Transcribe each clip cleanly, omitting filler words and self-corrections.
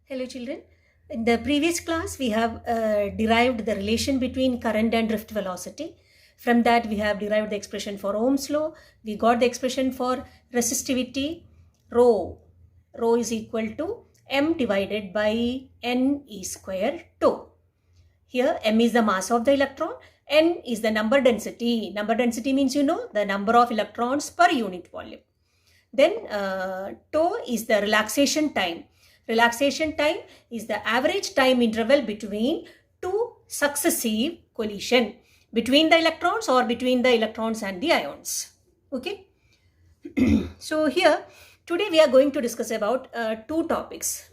Hello children. In the previous class, we have derived the relation between current and drift velocity. From that, we have derived the expression for Ohm's law. We got the expression for resistivity, rho. Rho is equal to m divided by n e square tau. Here, m is the mass of the electron, n is the number density. Number density means the number of electrons per unit volume. Then tau is the relaxation time. Relaxation time is the average time interval between two successive collision between the electrons or between the electrons and the ions. Okay. So here today we are going to discuss about two topics.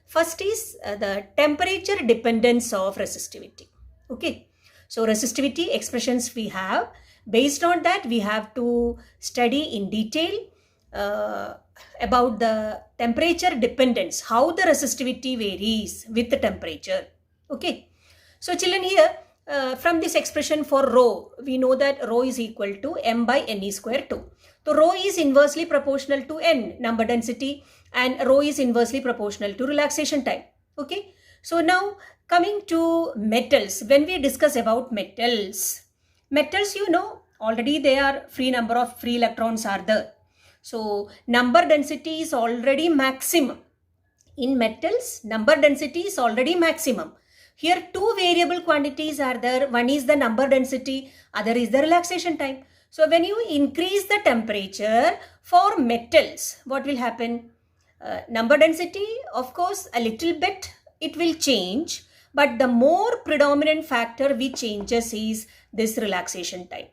First is the temperature dependence of resistivity. Okay. So resistivity expressions we have. Based on that, we have to study in detail about the temperature dependence, how the resistivity varies with the temperature. Okay. So children, here from this expression for rho, we know that rho is equal to m by n e square tau. So rho is inversely proportional to n, number density, and rho is inversely proportional to relaxation time. Okay. So now coming to metals, when we discuss about metals, already there are number of free electrons are there. So number density is already maximum. In metals, number density is already maximum. Here two variable quantities are there. One is the number density, other is the relaxation time. So when you increase the temperature for metals, what will happen? Number density, of course, a little bit it will change, but the more predominant factor which changes is this relaxation time.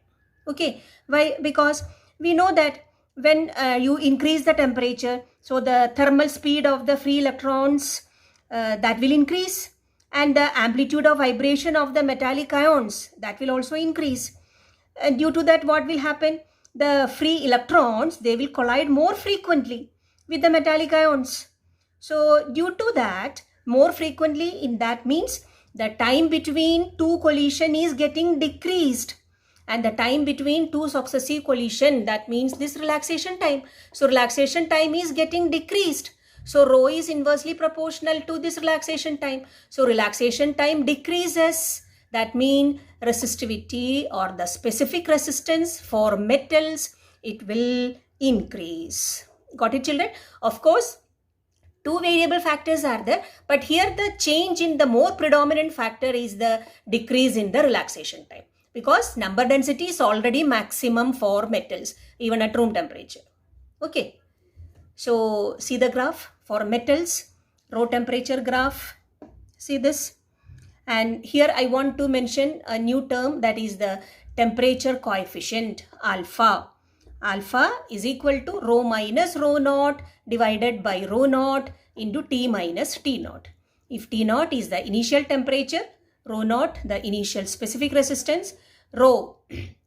Okay, why? Because we know that when you increase the temperature, so the thermal speed of the free electrons that will increase, and the amplitude of vibration of the metallic ions that will also increase. And due to that, what will happen? The free electrons, they will collide more frequently with the metallic ions. So due to that, more frequently, in that means the time between two collision is getting decreased. And the time between two successive collision, that means this relaxation time. So relaxation time is getting decreased. So rho is inversely proportional to this relaxation time. So relaxation time decreases. That means resistivity or the specific resistance for metals, it will increase. Got it, children? Of course, two variable factors are there, but here the change in the more predominant factor is the decrease in the relaxation time, because number density is already maximum for metals, even at room temperature. Okay. So see the graph for metals, rho temperature graph. See this. And here I want to mention a new term, that is the temperature coefficient, alpha. Alpha is equal to rho minus rho naught divided by rho naught into T minus T naught. If T naught is the initial temperature, rho naught the initial specific resistance, rho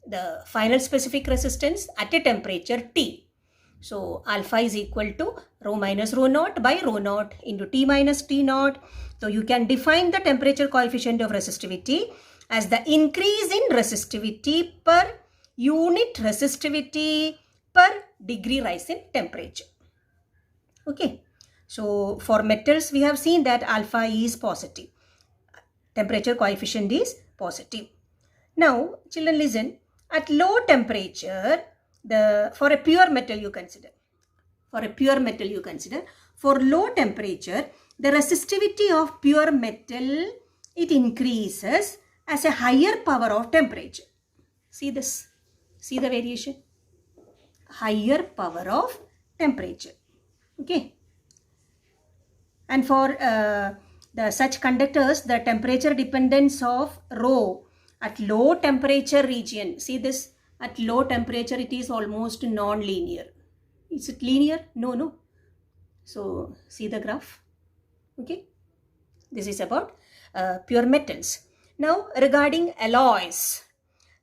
the final specific resistance at a temperature T. So alpha is equal to rho minus rho naught by rho naught into T minus T naught. So you can define the temperature coefficient of resistivity as the increase in resistivity per unit resistivity per degree rise in temperature. Okay. So for metals, we have seen that alpha is positive. Temperature coefficient is positive. Now, children, listen. At low temperature, for a pure metal you consider. For low temperature, the resistivity of pure metal, it increases as a higher power of temperature. See this. See the variation. Higher power of temperature. Okay. And for such conductors, the temperature dependence of rho at low temperature region. See this. At low temperature, it is almost non-linear. Is it linear? No. So see the graph. Okay. This is about pure metals. Now regarding alloys.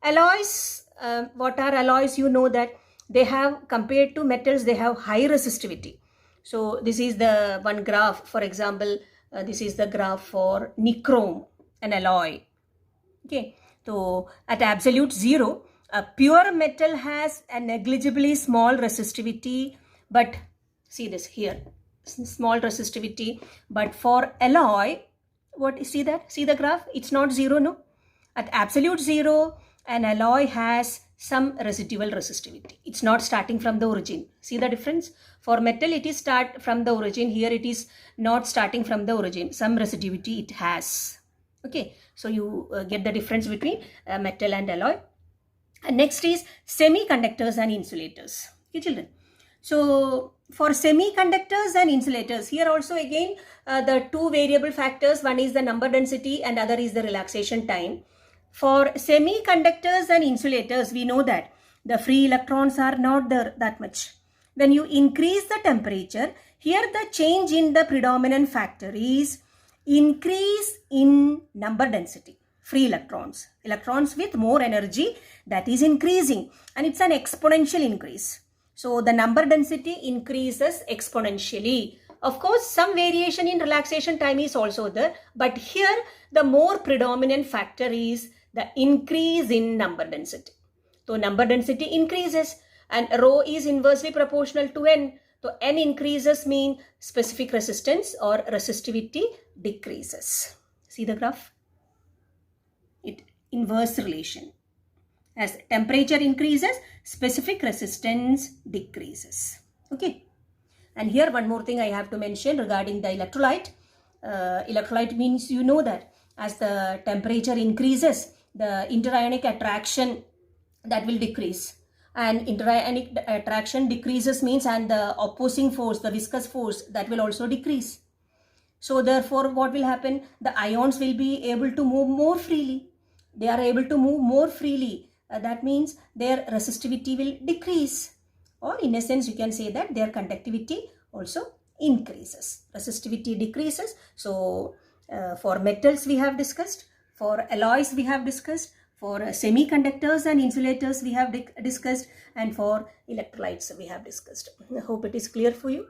What are alloys? You know that they have, compared to metals, they have high resistivity. So this is the one graph. For example, this is the graph for nichrome, an alloy. Okay. So at absolute zero, a pure metal has a negligibly small resistivity, but see this here. small resistivity. But for alloy, see the graph? It's not zero, no? At absolute zero, an alloy has some residual resistivity. It's not starting from the origin. See the difference? For metal, it is start from the origin. Here, it is not starting from the origin. Some residuity it has. Okay, so you get the difference between metal and alloy. And next is semiconductors and insulators. Okay, children. So for semiconductors and insulators, here also again the two variable factors, one is the number density and other is the relaxation time. For semiconductors and insulators, we know that the free electrons are not there that much. When you increase the temperature, here the change in the predominant factor is increase in number density. Free electrons with more energy, that is increasing, and it's an exponential increase. So the number density increases exponentially. Of course, some variation in relaxation time is also there, but here the more predominant factor is the increase in number density. So number density increases and rho is inversely proportional to n. So n increases mean specific resistance or resistivity decreases. See the graph? It inverse relation. As temperature increases, specific resistance decreases. Okay. And here one more thing I have to mention regarding the electrolyte. Electrolyte means you know that as the temperature increases, the interionic attraction that will decrease. And interionic attraction decreases means, and the opposing force, the viscous force, that will also decrease. So therefore what will happen? The ions will be able to move more freely. They are able to move more freely. That means their resistivity will decrease, or in a sense you can say that their conductivity also increases. Resistivity decreases. So for metals we have discussed, for alloys we have discussed, for semiconductors and insulators we have discussed, and for electrolytes we have discussed. I hope it is clear for you.